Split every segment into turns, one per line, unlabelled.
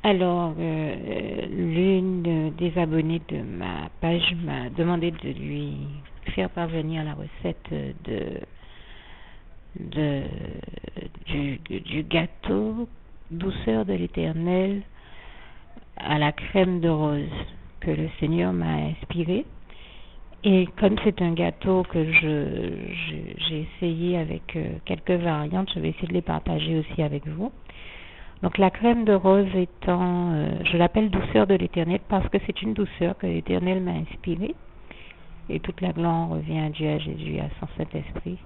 Alors, l'une des abonnées de ma page m'a demandé de lui faire parvenir la recette de, du gâteau douceur de l'Éternel à la crème de rose que le Seigneur m'a inspiré. Et comme c'est un gâteau que j'ai essayé avec quelques variantes, je vais essayer de les partager aussi avec vous. Donc la crème de rose étant, je l'appelle douceur de l'Éternel parce que c'est une douceur que l'Éternel m'a inspirée. Et toute la gloire revient à Dieu, à Jésus, à son Saint-Esprit.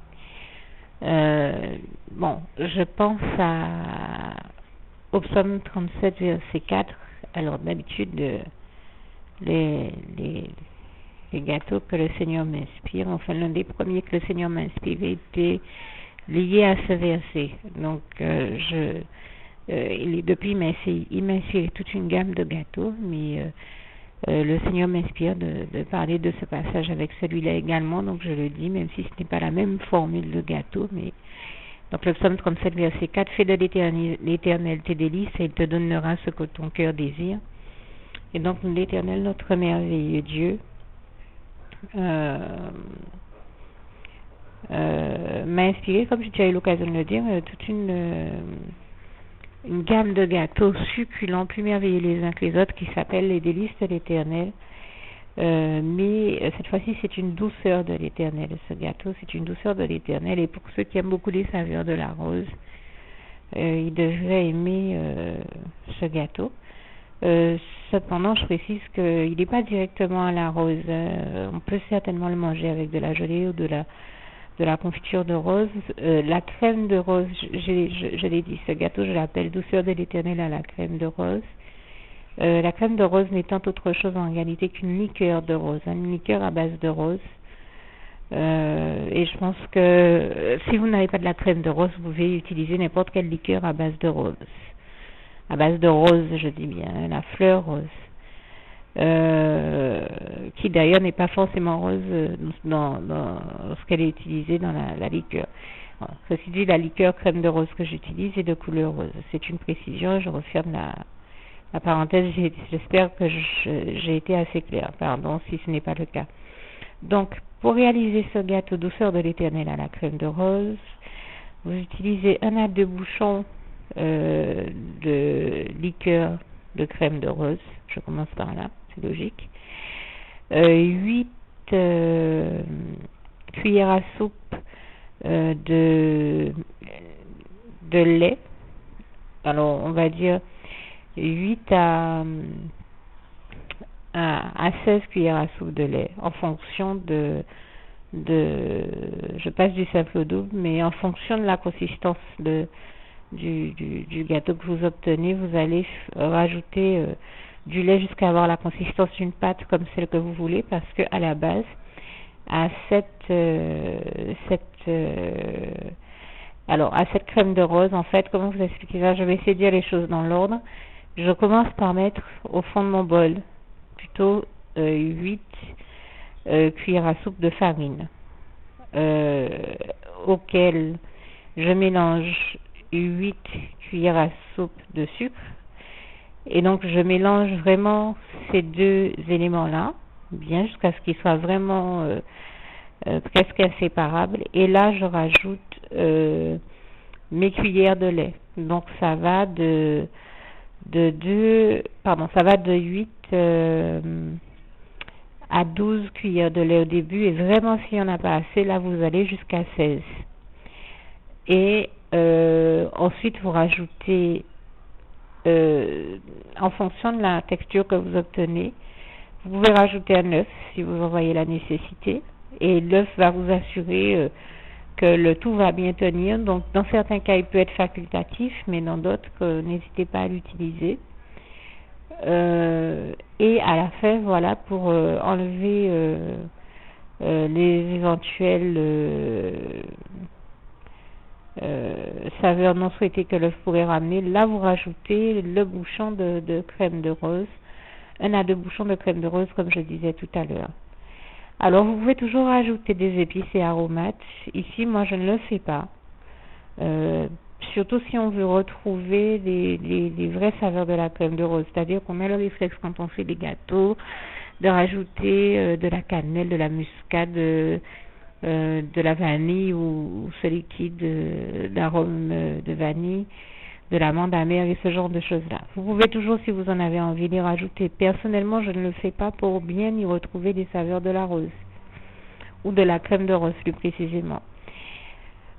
Bon, je pense au psaume 37, verset 4. Alors d'habitude, les gâteaux que le Seigneur m'inspire, enfin l'un des premiers que le Seigneur m'a inspiré était lié à ce verset. Donc depuis il m'a inspiré toute une gamme de gâteaux, mais le Seigneur m'inspire de parler de ce passage avec celui-là également, donc je le dis, même si ce n'est pas la même formule de gâteau, mais donc le psaume 37, verset 4, fais de l'Éternel tes délices et il te donnera ce que ton cœur désire. Et donc l'Éternel, notre merveilleux Dieu, m'a inspiré, comme j'ai déjà eu l'occasion de le dire, toute une gamme de gâteaux succulents, plus merveilleux les uns que les autres, qui s'appellent les délices de l'Éternel. Mais cette fois-ci, c'est une douceur de l'Éternel. Ce gâteau, c'est une douceur de l'Éternel. Et pour ceux qui aiment beaucoup les saveurs de la rose, ils devraient aimer ce gâteau. Cependant, je précise qu'il n'est pas directement à la rose. On peut certainement le manger avec de la gelée ou de la confiture de rose. La crème de rose, je l'ai dit, ce gâteau, je l'appelle douceur de l'Éternel à la crème de rose. La crème de rose n'étant autre chose en réalité qu'une liqueur de rose, une liqueur à base de rose. Et je pense que si vous n'avez pas de la crème de rose, vous pouvez utiliser n'importe quelle liqueur à base de rose. À base de rose, je dis bien, la fleur rose. Qui d'ailleurs n'est pas forcément rose lorsqu'elle est utilisée dans la liqueur. Alors, ceci dit, la liqueur crème de rose que j'utilise est de couleur rose. C'est une précision, je referme la parenthèse, j'espère que j'ai été assez claire, pardon si ce n'est pas le cas. Donc, pour réaliser ce gâteau douceur de l'Éternel à la crème de rose, vous utilisez 1 à 2 bouchons de liqueur de crème de rose, je commence par là, c'est logique, 8 cuillères à soupe de lait, alors on va dire 8 à 16 cuillères à soupe de lait en fonction je passe du simple au double, mais en fonction de la consistance du gâteau que vous obtenez, vous allez rajouter du lait jusqu'à avoir la consistance d'une pâte comme celle que vous voulez, parce que à la base, à cette crème de rose, en fait, comment vous expliquer ça? Je vais essayer de dire les choses dans l'ordre. Je commence par mettre au fond de mon bol plutôt 8 cuillères à soupe de farine, auquel je mélange 8 cuillères à soupe de sucre. Et donc je mélange vraiment ces deux éléments-là, bien jusqu'à ce qu'ils soient vraiment presque inséparables. Et là je rajoute mes cuillères de lait. Donc ça va de 8 à 12 cuillères de lait au début, et vraiment s'il n'y en a pas assez, là vous allez jusqu'à 16. Et ensuite vous rajoutez, en fonction de la texture que vous obtenez, vous pouvez rajouter un œuf si vous en voyez la nécessité, et l'œuf va vous assurer que le tout va bien tenir. Donc dans certains cas il peut être facultatif, mais dans d'autres n'hésitez pas à l'utiliser. Et à la fin, voilà, pour enlever les éventuelles saveurs non souhaitées que l'œuf pourrait ramener, là vous rajoutez le bouchon de crème de rose, 1 à 2 bouchons de crème de rose comme je disais tout à l'heure. Alors vous pouvez toujours rajouter des épices et aromates. Ici moi je ne le fais pas. surtout si on veut retrouver les vraies saveurs de la crème de rose. C'est-à-dire qu'on a le réflexe quand on fait des gâteaux de rajouter de la cannelle, de la muscade, de la vanille ou ce liquide d'arôme de vanille, de l'amande amère et ce genre de choses-là. Vous pouvez toujours, si vous en avez envie, les rajouter. Personnellement, je ne le fais pas pour bien y retrouver des saveurs de la rose ou de la crème de rose plus précisément.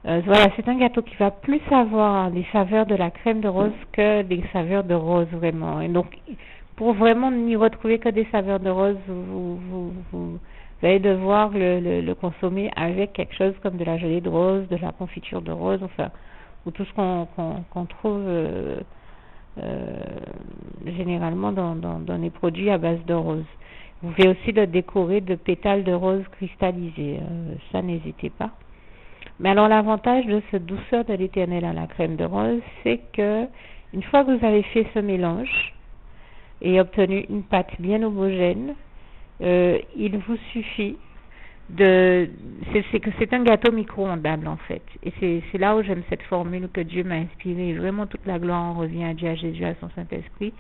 Voilà, c'est un gâteau qui va plus avoir les saveurs de la crème de rose que des saveurs de rose vraiment. Et donc, pour vraiment n'y retrouver que des saveurs de rose, vous allez devoir le consommer avec quelque chose comme de la gelée de rose, de la confiture de rose, enfin, ou tout ce qu'on trouve généralement dans les produits à base de rose. Vous pouvez aussi le décorer de pétales de rose cristallisés, ça n'hésitez pas. Mais alors l'avantage de cette douceur de l'Éternel à la crème de rose, c'est que une fois que vous avez fait ce mélange et obtenu une pâte bien homogène, il vous suffit c'est un gâteau micro-ondable en fait. Et c'est là où j'aime cette formule que Dieu m'a inspirée. Vraiment toute la gloire en revient à Dieu, à Jésus, à son Saint-Esprit.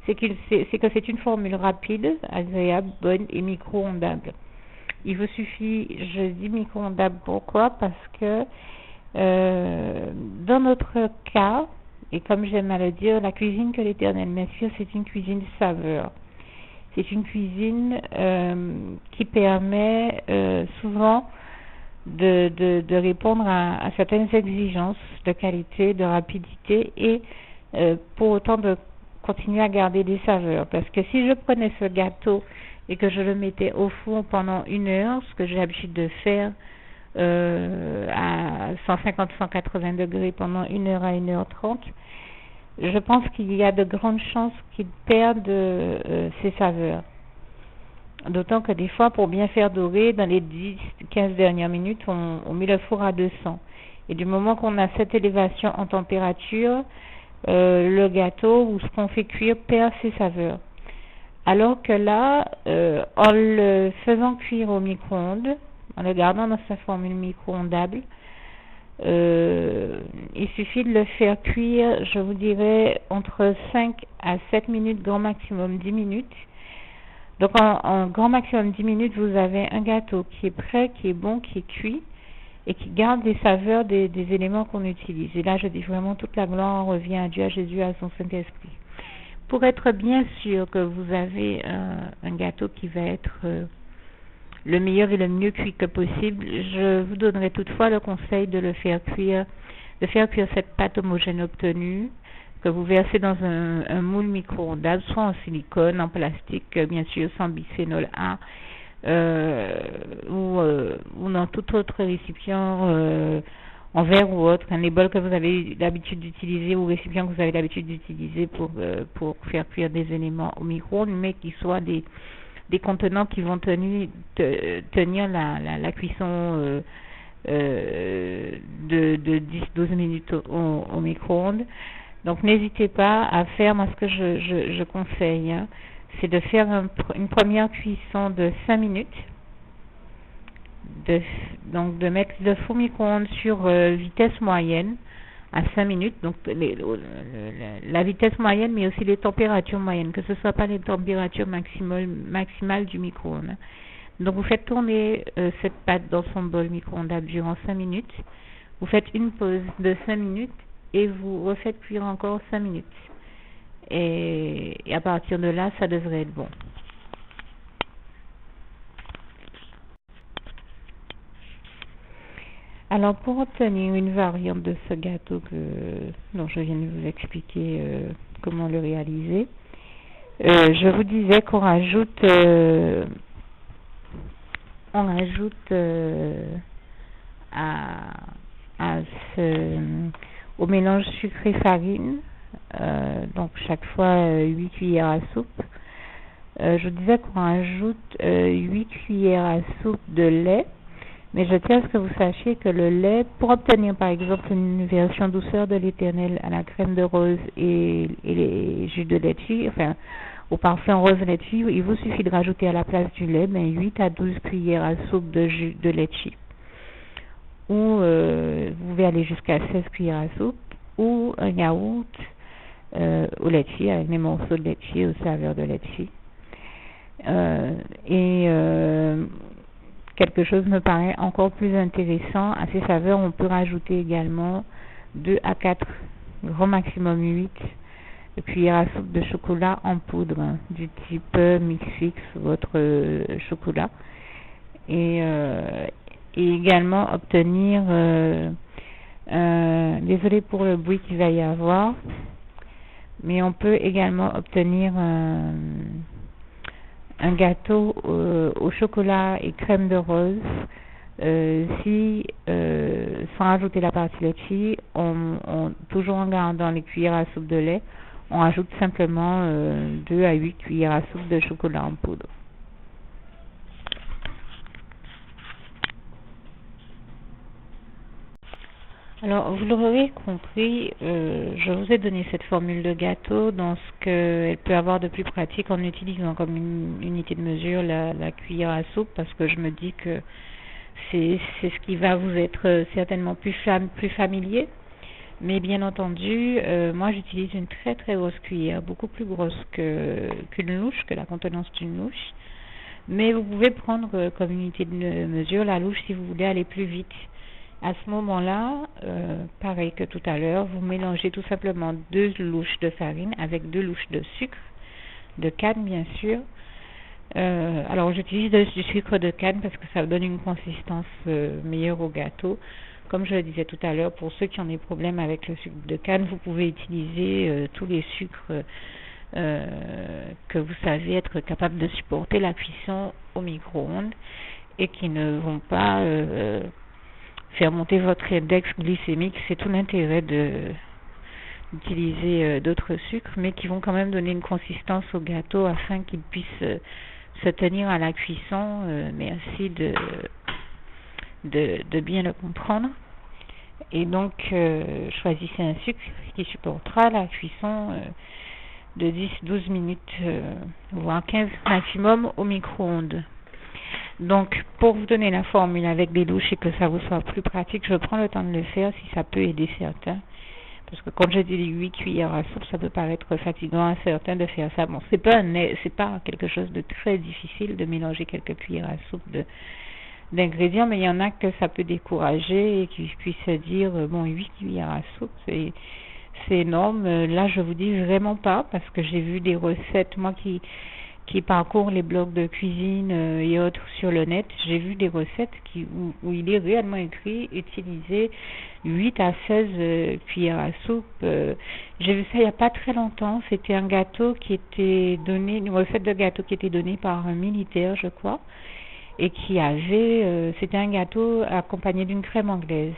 C'est que c'est une formule rapide, agréable, bonne et micro-ondable. Il vous suffit, je dis micro-ondable pourquoi? Parce que dans notre cas, et comme j'aime à le dire, la cuisine que l'Éternel m'inspire, c'est une cuisine saveur. C'est une cuisine qui permet souvent de répondre à certaines exigences de qualité, de rapidité et pour autant de continuer à garder des saveurs. Parce que si je prenais ce gâteau et que je le mettais au four pendant 1 heure, ce que j'ai l'habitude de faire à 150-180 degrés pendant 1 heure à 1h30, je pense qu'il y a de grandes chances qu'il perde ses saveurs. D'autant que des fois, pour bien faire dorer, dans les 10-15 dernières minutes, on met le four à 200. Et du moment qu'on a cette élévation en température, le gâteau ou ce qu'on fait cuire perd ses saveurs. Alors que là, en le faisant cuire au micro-ondes, en le gardant dans sa formule micro-ondable, il suffit de le faire cuire, je vous dirais, entre 5 à 7 minutes, grand maximum 10 minutes. Donc en grand maximum 10 minutes, vous avez un gâteau qui est prêt, qui est bon, qui est cuit et qui garde les saveurs des éléments qu'on utilise. Et là, je dis vraiment toute la gloire revient à Dieu, à Jésus, à son Saint-Esprit. Pour être bien sûr que vous avez un gâteau qui va être le meilleur et le mieux cuit que possible, je vous donnerai toutefois le conseil de faire cuire cette pâte homogène obtenue, que vous versez dans un moule micro-ondable, soit en silicone, en plastique, bien sûr, sans bisphénol A, ou dans tout autre récipient, en verre ou autre, les bols que vous avez l'habitude d'utiliser ou récipients que vous avez l'habitude d'utiliser pour faire cuire des éléments au micro-ondes, mais qui soient des contenants qui vont tenir la cuisson de 10-12 minutes au micro-ondes. Donc n'hésitez pas à faire, moi ce que je conseille, hein, c'est de faire une première cuisson de 5 minutes. Donc de mettre le four micro-ondes sur vitesse moyenne à 5 minutes, donc la vitesse moyenne mais aussi les températures moyennes, que ce ne soit pas les températures maximales du micro-ondes. Donc vous faites tourner cette pâte dans son bol micro-ondable durant 5 minutes, vous faites une pause de 5 minutes et vous refaites cuire encore 5 minutes. Et à partir de là, ça devrait être bon. Alors pour obtenir une variante de ce gâteau dont je viens de vous expliquer comment le réaliser, je vous disais qu'on rajoute au mélange sucré-farine, donc chaque fois 8 cuillères à soupe. Je vous disais qu'on rajoute 8 cuillères à soupe de lait. Mais je tiens à ce que vous sachiez que le lait, pour obtenir par exemple une version douceur de l'Éternel à la crème de rose et les jus de litchi, enfin au parfum rose litchi, il vous suffit de rajouter à la place du lait 8 à 12 cuillères à soupe de jus de litchi. Ou vous pouvez aller jusqu'à 16 cuillères à soupe. ou un yaourt au lait de fille, avec des morceaux de lait de fille, aux saveurs de lait de fille. Quelque chose me paraît encore plus intéressant. À ces saveurs, on peut rajouter également 2 à 4, grand maximum 8 cuillères à soupe de chocolat en poudre, du type Mix-Fix, votre chocolat. Et également obtenir, désolé pour le bruit qu'il va y avoir, mais on peut également obtenir un gâteau au chocolat et crème de rose. Sans rajouter la partie laitier, toujours en gardant les cuillères à soupe de lait, on ajoute simplement 2 à 8 cuillères à soupe de chocolat en poudre. Alors, vous l'aurez compris, je vous ai donné cette formule de gâteau dans ce qu'elle peut avoir de plus pratique en utilisant comme une unité de mesure la cuillère à soupe, parce que je me dis que c'est ce qui va vous être certainement plus familier. Mais bien entendu, moi j'utilise une très très grosse cuillère, beaucoup plus grosse qu'une louche, que la contenance d'une louche. Mais vous pouvez prendre comme unité de mesure la louche si vous voulez aller plus vite. À ce moment-là, pareil que tout à l'heure, vous mélangez tout simplement 2 louches de farine avec 2 louches de sucre, de canne bien sûr. Alors j'utilise du sucre de canne parce que ça donne une consistance meilleure au gâteau. Comme je le disais tout à l'heure, pour ceux qui ont des problèmes avec le sucre de canne, vous pouvez utiliser tous les sucres que vous savez être capable de supporter la cuisson au micro-ondes et qui ne vont pas faire monter votre index glycémique. C'est tout l'intérêt d'utiliser d'autres sucres, mais qui vont quand même donner une consistance au gâteau afin qu'il puisse se tenir à la cuisson. Merci de bien le comprendre. Et donc choisissez un sucre qui supportera la cuisson de 10-12 minutes voire 15 maximum au micro-ondes. Donc pour vous donner la formule avec des louches et que ça vous soit plus pratique, je prends le temps de le faire si ça peut aider certains, parce que quand je dis 8 cuillères à soupe, ça peut paraître fatigant à certains de faire ça. Bon, c'est pas quelque chose de très difficile de mélanger quelques cuillères à soupe d'ingrédients, mais il y en a que ça peut décourager et qui puissent se dire bon, 8 cuillères à soupe, c'est énorme. Là, je vous dis vraiment pas, parce que j'ai vu des recettes, moi qui parcours les blogs de cuisine et autres sur le net, j'ai vu des recettes où il est réellement écrit utiliser 8 à 16 cuillères à soupe. J'ai vu ça il n'y a pas très longtemps. C'était un gâteau qui était donné, une recette de gâteau qui était donnée par un militaire, je crois, et qui avait, c'était un gâteau accompagné d'une crème anglaise.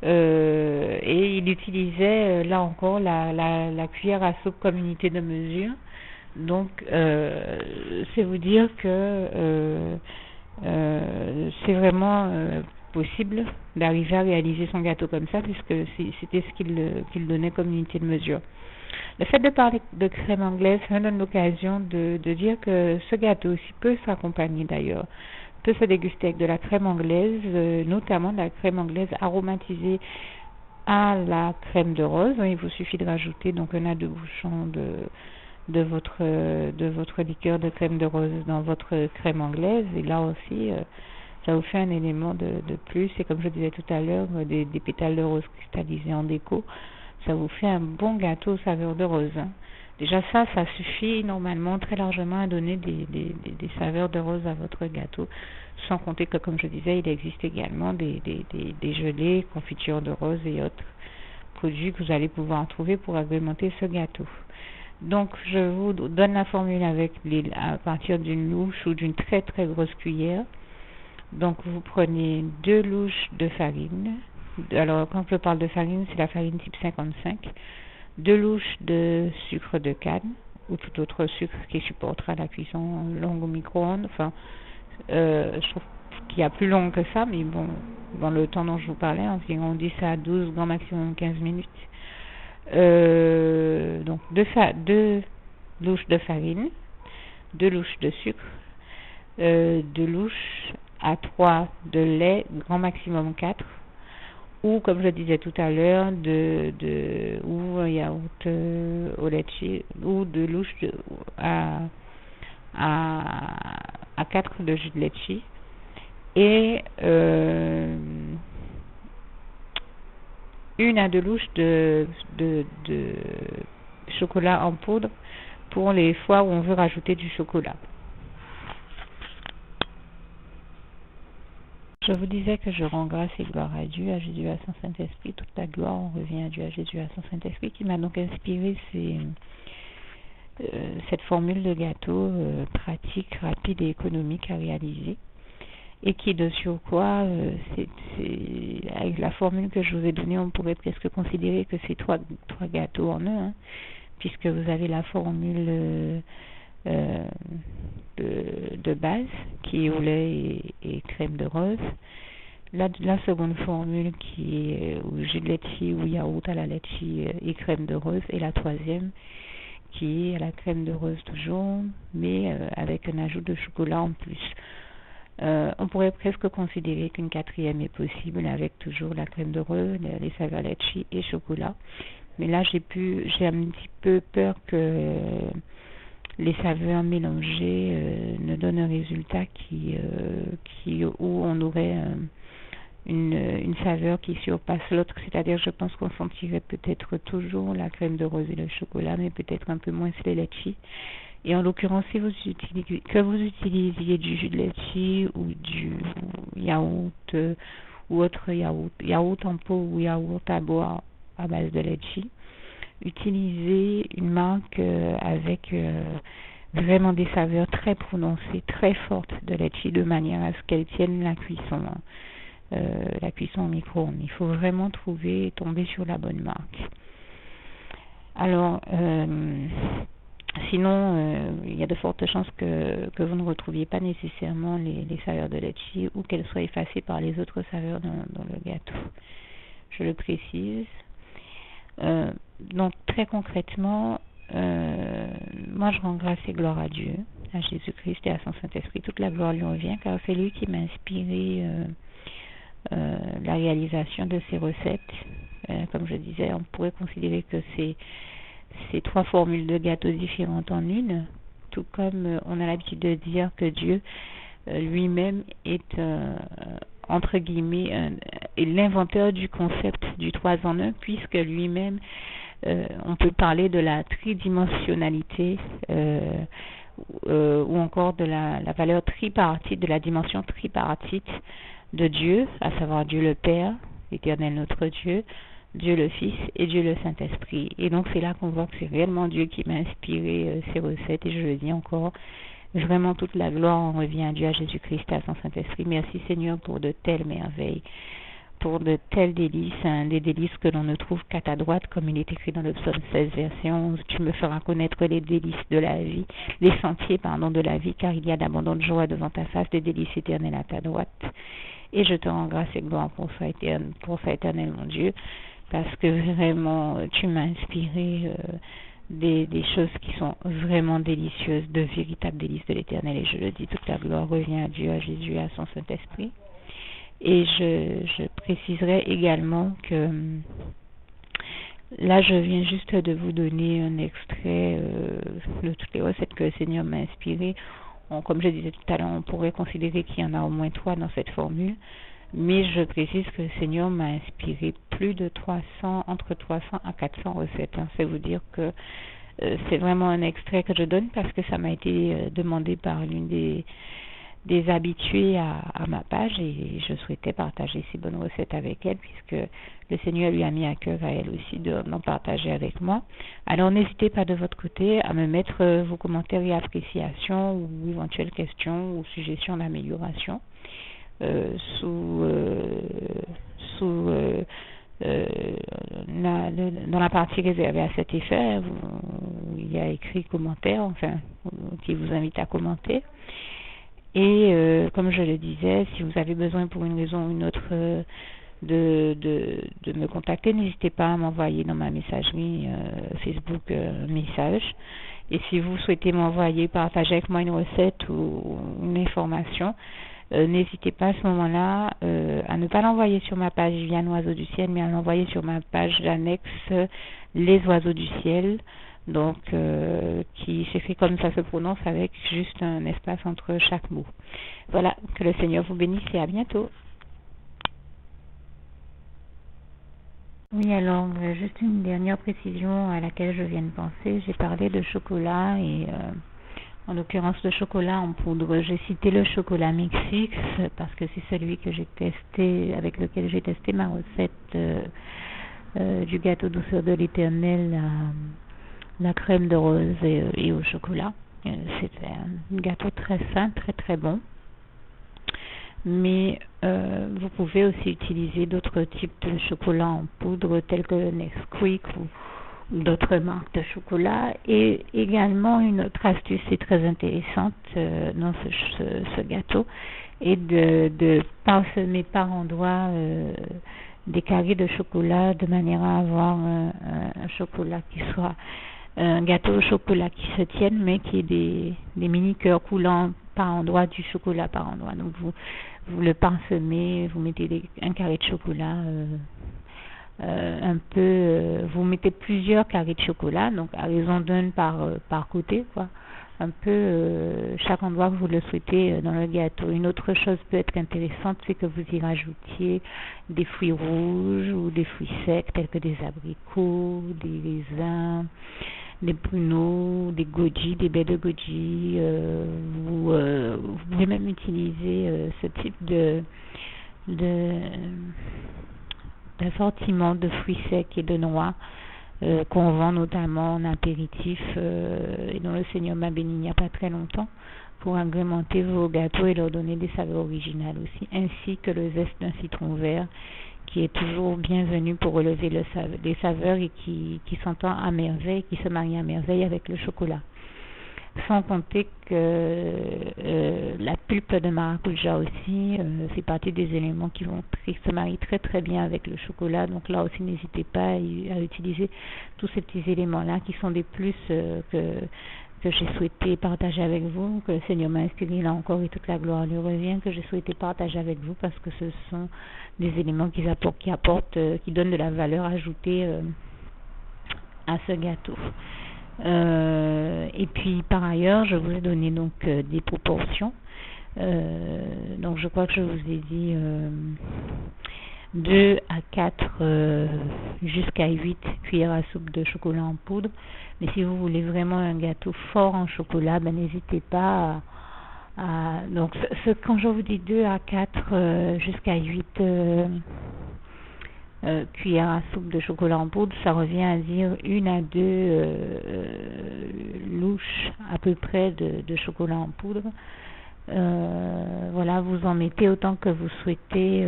Et il utilisait là encore la cuillère à soupe comme unité de mesure. Donc c'est vous dire que c'est vraiment possible d'arriver à réaliser son gâteau comme ça, puisque c'était ce qu'il donnait comme unité de mesure. Le fait de parler de crème anglaise, ça donne l'occasion de dire que ce gâteau aussi peut s'accompagner d'ailleurs, peut se déguster avec de la crème anglaise, notamment de la crème anglaise aromatisée à la crème de rose. Il vous suffit de rajouter donc 1 à 2 bouchons de votre liqueur de crème de rose dans votre crème anglaise, et là aussi ça vous fait un élément de plus, et comme je disais tout à l'heure, des pétales de rose cristallisés en déco, ça vous fait un bon gâteau aux saveurs de rose. Déjà ça suffit normalement très largement à donner des saveurs de rose à votre gâteau, sans compter que, comme je disais, il existe également des gelées, confitures de rose et autres produits que vous allez pouvoir trouver pour agrémenter ce gâteau. Donc je vous donne la formule à partir d'une louche ou d'une très très grosse cuillère. Donc vous prenez 2 louches de farine. Alors quand je parle de farine, c'est la farine type 55. 2 louches de sucre de canne ou tout autre sucre qui supportera la cuisson longue au micro-ondes. Enfin, je trouve qu'il y a plus long que ça, mais bon, dans le temps dont je vous parlais, environ 10 à 12, grand maximum 15 minutes. Donc 2 louches de farine, 2 louches de sucre, 2 louches à 3 de lait, grand maximum 4, ou comme je disais tout à l'heure, ou un yaourt au litchi, ou de louche à 4 de jus de litchi, et 1 à 2 louches de chocolat en poudre pour les fois où on veut rajouter du chocolat. Je vous disais que je rends grâce et gloire à Dieu, à Jésus, à son Saint-Esprit. Toute la gloire en revient à Dieu, à Jésus, à son Saint-Esprit, qui m'a donc inspiré cette formule de gâteau pratique, rapide et économique à réaliser. Et qui, de surcroît, avec la formule que je vous ai donnée, on pourrait presque considérer que c'est trois gâteaux en un, hein, puisque vous avez la formule de base, qui est au lait et crème de rose. La seconde formule qui est au jus de litchi ou yaourt à la litchi et crème de rose. Et la troisième qui est à la crème de rose toujours, mais avec un ajout de chocolat en plus. On pourrait presque considérer qu'une quatrième est possible avec toujours la crème de rose, les saveurs litchi et chocolat. Mais là, j'ai un petit peu peur que les saveurs mélangées ne donnent un résultat où on aurait une saveur qui surpasse l'autre. C'est-à-dire, je pense qu'on sentirait peut-être toujours la crème de rose et le chocolat, mais peut-être un peu moins les litchi. Et en l'occurrence, si vous utilisiez du jus de litchi ou du yaourt ou autre yaourt en pot ou yaourt à boire à base de litchi, utilisez une marque avec vraiment des saveurs très prononcées, très fortes de litchi, de manière à ce qu'elles tiennent la cuisson au micro-ondes. Il faut vraiment tomber sur la bonne marque. Alors, sinon, il y a de fortes chances que vous ne retrouviez pas nécessairement les saveurs de litchi ou qu'elles soient effacées par les autres saveurs dans le gâteau. Je le précise. Donc, très concrètement, moi je rends grâce et gloire à Dieu, à Jésus-Christ et à son Saint-Esprit. Toute la gloire lui revient, car c'est lui qui m'a inspiré la réalisation de ces recettes. Comme je disais, on pourrait considérer que c'est 3 formules de gâteaux différentes en une, tout comme on a l'habitude de dire que Dieu lui-même est entre guillemets est l'inventeur du concept du 3 en 1, puisque lui-même on peut parler de la tridimensionnalité ou encore de la valeur tripartite, de la dimension tripartite de Dieu, à savoir Dieu le Père, l'Éternel notre Dieu, Dieu le Fils et Dieu le Saint-Esprit. Et donc c'est là qu'on voit que c'est réellement Dieu qui m'a inspiré ces recettes, et je le dis encore, vraiment toute la gloire en revient à Dieu, à Jésus-Christ et à son Saint-Esprit. Merci Seigneur pour de telles merveilles, pour de tels délices, des délices que l'on ne trouve qu'à ta droite, comme il est écrit dans le psaume 16, verset 11. Tu me feras connaître les délices de la vie, les sentiers, de la vie, car il y a d'abondantes joies devant ta face, des délices éternelles à ta droite. Et je te rends grâce et gloire pour ça éternel, mon Dieu, parce que vraiment, tu m'as inspiré des choses qui sont vraiment délicieuses, de véritables délices de l'éternel. Et je le dis, toute la gloire revient à Dieu, à Jésus et à son Saint-Esprit. Et je préciserai également que là, je viens juste de vous donner un extrait de toutes les recettes que le Seigneur m'a inspirées. Comme je disais tout à l'heure, on pourrait considérer qu'il y en a au moins 3 dans cette formule, mais je précise que le Seigneur m'a inspiré plus de entre 300 à 400 recettes. C'est vous dire que c'est vraiment un extrait que je donne parce que ça m'a été demandé par l'une des habitués à ma page, et je souhaitais partager ces bonnes recettes avec elle, puisque le Seigneur lui a mis à cœur à elle aussi d'en partager avec moi. Alors n'hésitez pas de votre côté à me mettre vos commentaires et appréciations ou éventuelles questions ou suggestions d'amélioration dans la partie réservée à cet effet, il y a écrit commentaire, qui vous invite à commenter. Et comme je le disais, si vous avez besoin pour une raison ou une autre de me contacter, n'hésitez pas à m'envoyer dans ma messagerie Facebook un message. Et si vous souhaitez partager avec moi une recette ou une information, n'hésitez pas à ce moment-là à ne pas l'envoyer sur ma page Viviane Oiseau du Ciel, mais à l'envoyer sur ma page annexe Les Oiseaux du Ciel, donc qui s'écrit comme ça se prononce avec juste un espace entre chaque mot. Voilà, que le Seigneur vous bénisse et à bientôt. Oui, alors, juste une dernière précision à laquelle je viens de penser. J'ai parlé de chocolat et en l'occurrence le chocolat en poudre. J'ai cité le chocolat Mixix parce que c'est celui que j'ai testé, avec lequel j'ai testé ma recette du gâteau douceur de l'Éternel, la crème de rose et au chocolat. C'était un gâteau très sain, très très bon. Mais vous pouvez aussi utiliser d'autres types de chocolat en poudre tels que le Nesquik ou d'autres marques de chocolat. Et également une autre astuce très intéressante dans ce gâteau est de parsemer par endroits des carrés de chocolat de manière à avoir un chocolat qui soit un gâteau au chocolat qui se tienne mais qui ait des mini cœurs coulants par endroit du chocolat par endroit. Donc vous le parsemez, vous mettez un carré de chocolat vous mettez plusieurs carrés de chocolat, donc à raison d'un par côté, quoi. Un peu chaque endroit que vous le souhaitez dans le gâteau. Une autre chose peut être intéressante, c'est que vous y rajoutiez des fruits rouges ou des fruits secs tels que des abricots, des raisins, des pruneaux, des goji, des baies de goji. Vous pouvez même utiliser ce type d'assortiment de fruits secs et de noix qu'on vend notamment en apéritif et dont le Seigneur m'a béni il n'y a pas très longtemps pour agrémenter vos gâteaux et leur donner des saveurs originales aussi, ainsi que le zeste d'un citron vert qui est toujours bienvenu pour relever les saveurs et qui s'entend à merveille, qui se marie à merveille avec le chocolat. Sans compter que la pulpe de maracuja aussi fait partie des éléments qui se marient très très bien avec le chocolat. Donc là aussi, n'hésitez pas à utiliser tous ces petits éléments-là qui sont des plus que j'ai souhaité partager avec vous, que le Seigneur m'a inspiré là encore et toute la gloire lui revient, que j'ai souhaité partager avec vous parce que ce sont des éléments qui donnent de la valeur ajoutée à ce gâteau. Et puis par ailleurs, je vous ai donné donc des proportions. Donc je crois que je vous ai dit 2 à 4 jusqu'à 8 cuillères à soupe de chocolat en poudre. Mais si vous voulez vraiment un gâteau fort en chocolat, n'hésitez pas donc quand je vous dis 2 à 4 jusqu'à 8 cuillères à soupe de chocolat en poudre, ça revient à dire 1 à 2 louches à peu près de chocolat en poudre. Voilà, vous en mettez autant que vous souhaitez.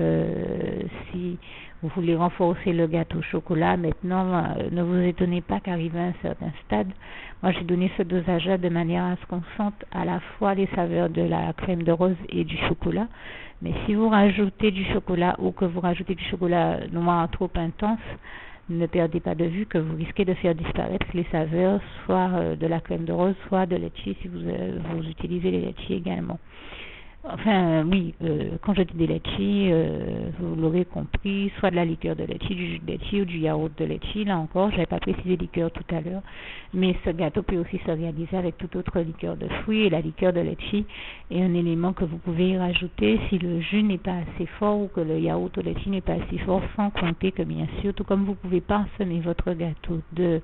Si vous voulez renforcer le gâteau au chocolat, maintenant, ne vous étonnez pas qu'arrivé à un certain stade, moi j'ai donné ce dosage-là de manière à ce qu'on sente à la fois les saveurs de la crème de rose et du chocolat. Mais si vous rajoutez du chocolat ou que vous rajoutez du chocolat noir trop intense, ne perdez pas de vue que vous risquez de faire disparaître les saveurs, soit de la crème de rose, soit de litchi si vous utilisez les litchis également. Enfin, oui, quand je dis des litchis, vous l'aurez compris, soit de la liqueur de litchi, du jus de litchi ou du yaourt de litchi. Là encore, je n'avais pas précisé liqueur tout à l'heure, mais ce gâteau peut aussi se réaliser avec toute autre liqueur de fruits, et la liqueur de litchi est un élément que vous pouvez y rajouter si le jus n'est pas assez fort ou que le yaourt au litchi n'est pas assez fort, sans compter que bien sûr, tout comme vous pouvez parsemer votre gâteau de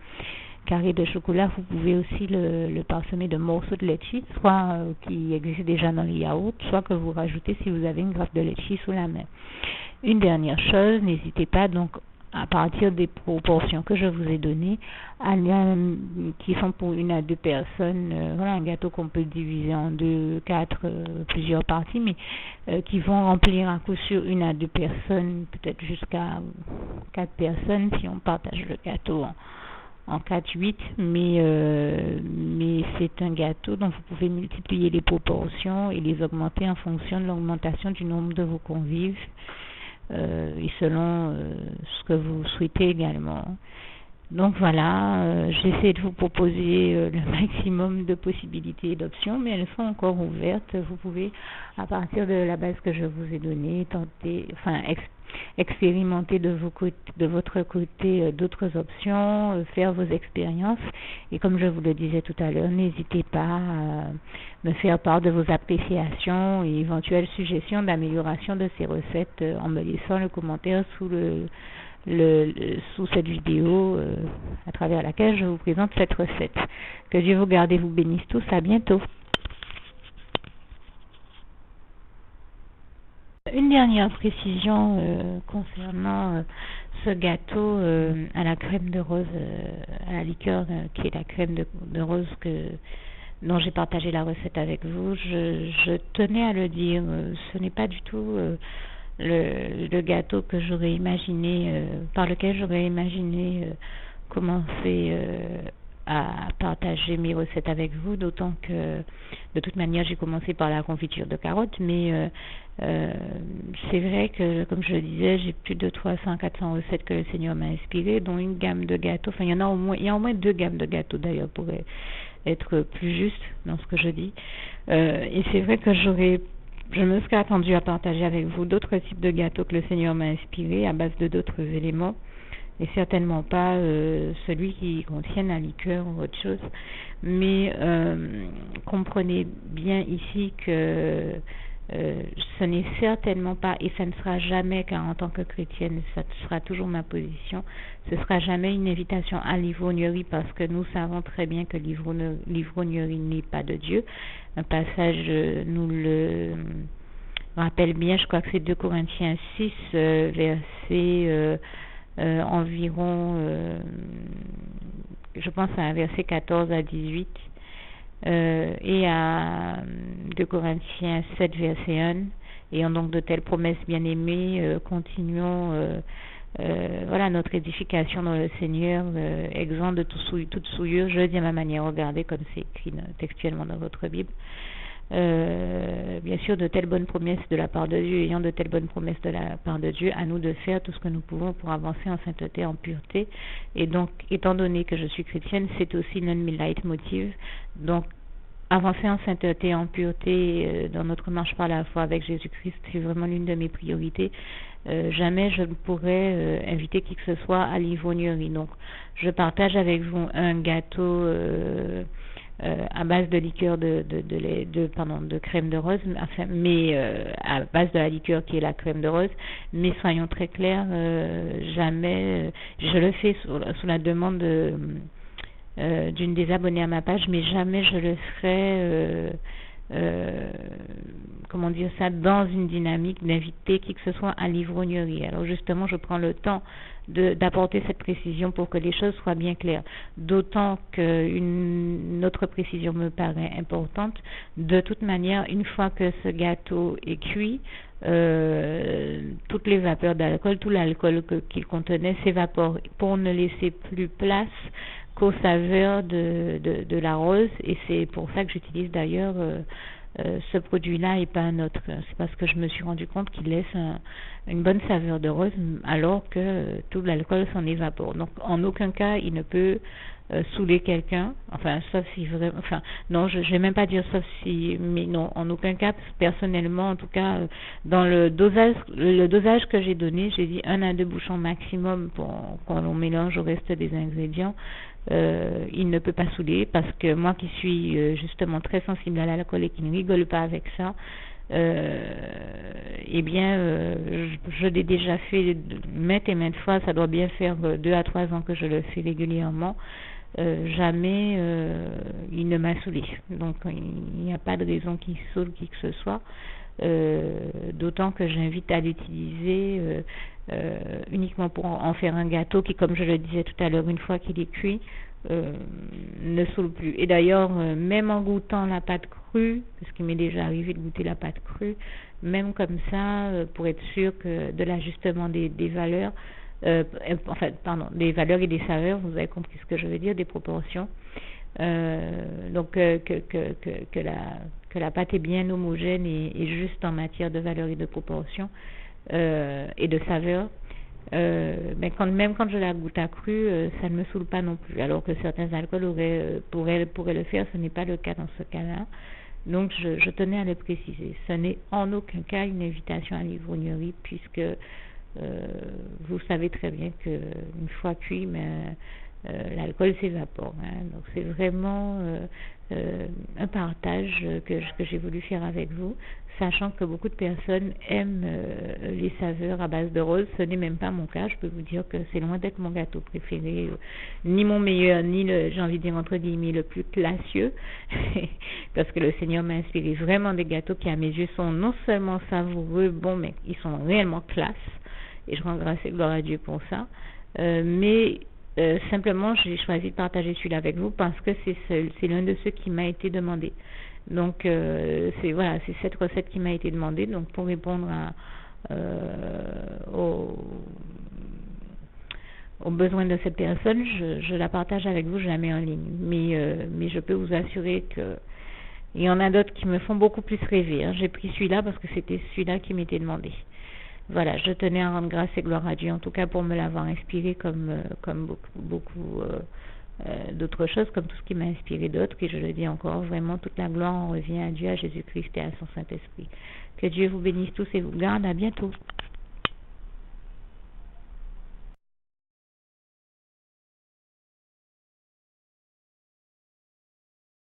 carré de chocolat, vous pouvez aussi le parsemer de morceaux de litchi, soit qui existe déjà dans le yaourt, soit que vous rajoutez si vous avez une grappe de litchi sous la main. Une dernière chose, n'hésitez pas donc à partir des proportions que je vous ai données, qui sont pour 1 à 2 personnes, voilà un gâteau qu'on peut diviser en 2, 4, plusieurs parties, mais qui vont remplir à coup sûr 1 à 2 personnes, peut-être jusqu'à 4 personnes si on partage le gâteau en 4-8, mais c'est un gâteau dont vous pouvez multiplier les proportions et les augmenter en fonction de l'augmentation du nombre de vos convives et selon ce que vous souhaitez également. Donc voilà, j'essaie de vous proposer le maximum de possibilités et d'options, mais elles sont encore ouvertes. Vous pouvez, à partir de la base que je vous ai donnée, tenter, expérimenter de votre côté d'autres options, faire vos expériences. Et comme je vous le disais tout à l'heure, n'hésitez pas à me faire part de vos appréciations et éventuelles suggestions d'amélioration de ces recettes en me laissant le commentaire sous cette vidéo à travers laquelle je vous présente cette recette. Que Dieu vous garde et vous bénisse tous. À bientôt. Une dernière précision concernant ce gâteau à la crème de rose, à la liqueur qui est la crème de rose dont j'ai partagé la recette avec vous. Je tenais à le dire, ce n'est pas du tout le gâteau que j'aurais imaginé, par lequel j'aurais imaginé commencer à partager mes recettes avec vous, d'autant que de toute manière j'ai commencé par la confiture de carottes, mais c'est vrai que, comme je le disais, j'ai plus de 300-400 recettes que le Seigneur m'a inspirées, dont une gamme de gâteaux, enfin il y a au moins 2 gammes de gâteaux d'ailleurs, pour être plus juste dans ce que je dis, et c'est vrai que je me serais attendue à partager avec vous d'autres types de gâteaux que le Seigneur m'a inspirés à base de d'autres éléments, et certainement pas celui qui contient la liqueur ou autre chose. Mais comprenez bien ici que ce n'est certainement pas, et ça ne sera jamais, car en tant que chrétienne, ça sera toujours ma position, ce sera jamais une invitation à l'ivrognerie, parce que nous savons très bien que l'ivrognerie n'est pas de Dieu. Un passage nous le rappelle bien, je crois que c'est 2 Corinthiens 6, verset environ, je pense à un verset 14 à 18, et à 2 Corinthiens 7, verset 1. Ayant donc de telles promesses, bien-aimés, continuons voilà notre édification dans le Seigneur, exempt de toute souillure. Je dis à ma manière, regardez comme c'est écrit textuellement dans votre Bible. Bien sûr, de telles bonnes promesses de la part de Dieu, ayant de telles bonnes promesses de la part de Dieu, à nous de faire tout ce que nous pouvons pour avancer en sainteté, en pureté. Et donc, étant donné que je suis chrétienne, c'est aussi l'un de mes leitmotivs. Donc, avancer en sainteté, en pureté, dans notre marche par la foi avec Jésus-Christ, c'est vraiment l'une de mes priorités. Jamais je ne pourrais inviter qui que ce soit à l'ivrognerie. Donc, je partage avec vous un gâteau à base de liqueur de crème de rose, enfin, mais à base de la liqueur qui est la crème de rose. Mais soyons très clairs, jamais, je le fais sous la demande d'une des abonnées à ma page, mais jamais je le ferai comment dire ça, dans une dynamique d'inviter qui que ce soit à l'ivrognerie. Alors justement, je prends le temps d'apporter cette précision pour que les choses soient bien claires. D'autant qu'une autre précision me paraît importante. De toute manière, une fois que ce gâteau est cuit, toutes les vapeurs d'alcool, tout l'alcool qu'il contenait s'évapore pour ne laisser plus place qu'aux saveurs de la rose, et c'est pour ça que j'utilise d'ailleurs ce produit-là et pas un autre. C'est parce que je me suis rendu compte qu'il laisse une bonne saveur de rose alors que tout l'alcool s'en évapore. Donc en aucun cas il ne peut saouler quelqu'un, enfin sauf si vraiment, enfin non, je vais même pas dire sauf si, mais non, en aucun cas, personnellement en tout cas, dans le dosage que j'ai donné, j'ai dit 1 à 2 bouchons maximum pour qu'on mélange au reste des ingrédients. Il ne peut pas saouler, parce que moi qui suis justement très sensible à l'alcool et qui ne rigole pas avec ça, eh bien je l'ai déjà fait maintes et maintes fois. Ça doit bien faire 2 à 3 ans que je le fais régulièrement. Jamais il ne m'a saoulé, donc il n'y a pas de raison qu'il saoule qui que ce soit, d'autant que j'invite à l'utiliser uniquement pour en faire un gâteau qui, comme je le disais tout à l'heure, une fois qu'il est cuit, ne saoule plus. Et d'ailleurs, même en goûtant la pâte crue, parce qu'il m'est déjà arrivé de goûter la pâte crue, même comme ça, pour être sûr que de l'ajustement des valeurs, des valeurs et des saveurs, vous avez compris ce que je veux dire, des proportions. Donc que la pâte est bien homogène et juste en matière de valeur et de proportion et de saveur. Mais même quand je la goûte à cru, ça ne me saoule pas non plus. Alors que certains alcools pourraient le faire, ce n'est pas le cas dans ce cas-là. Donc je tenais à le préciser. Ce n'est en aucun cas une invitation à l'ivrognerie, puisque vous savez très bien qu'une fois cuit, l'alcool s'évapore. Donc c'est vraiment un partage que j'ai voulu faire avec vous, sachant que beaucoup de personnes aiment les saveurs à base de rose. Ce n'est même pas mon cas. Je peux vous dire que c'est loin d'être mon gâteau préféré, ni mon meilleur, ni j'ai envie de dire entre guillemets, le plus classieux, parce que le Seigneur m'a inspiré vraiment des gâteaux qui à mes yeux sont non seulement savoureux, bons, mais ils sont réellement classe, et je rends grâce et gloire à Dieu pour ça. Mais simplement j'ai choisi de partager celui-là avec vous parce que c'est l'un de ceux qui m'a été demandé. Donc c'est cette recette qui m'a été demandée. Donc pour répondre aux besoins de cette personne, je la partage avec vous, je la mets en ligne. Mais je peux vous assurer que il y en a d'autres qui me font beaucoup plus rêver. J'ai pris celui-là parce que c'était celui-là qui m'était demandé. Voilà, je tenais à rendre grâce et gloire à Dieu, en tout cas pour me l'avoir inspiré comme beaucoup d'autres choses, comme tout ce qui m'a inspiré d'autres. Et je le dis encore, vraiment toute la gloire en revient à Dieu, à Jésus-Christ et à son Saint-Esprit. Que Dieu vous bénisse tous et vous garde. À bientôt.